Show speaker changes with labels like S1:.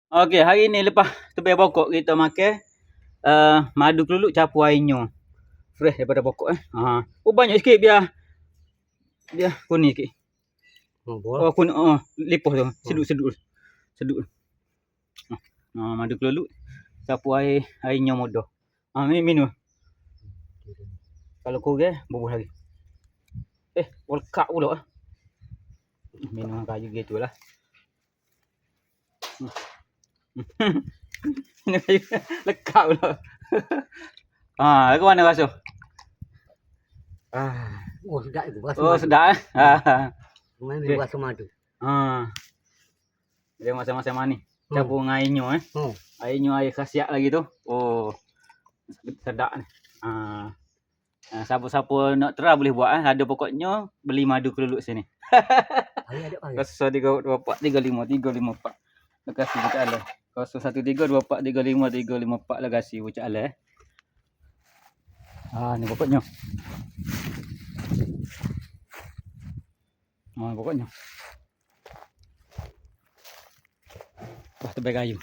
S1: Okey, hari ni lepas tebel pokok kita makan madu keluluk campur air nyo. Fresh daripada pokok banyak sikit biar kuning sikit. Oh kuning lipoh tu. Sedut. Madu keluluk campur air nyo muda. Minum. Kalau kurang bubuh lagi. Lekak pula. Minum kayu gitulah. Lekak pula. Ke mana rasa?
S2: Sedap itu.
S1: Sedap
S2: Main rasa madu.
S1: Dia masa-masa manis. Campur dengan air nyo Air nyo air khasiat lagi tu. Sedap ni. Siapa-siapa nak try boleh buat Ada pokoknya beli madu keluluk sini. 0324353554. Lokasi Bukit Alas. 0132435354 lokasi Bukit Alas. Ni pokoknya. Pokoknya. Tebal kayu.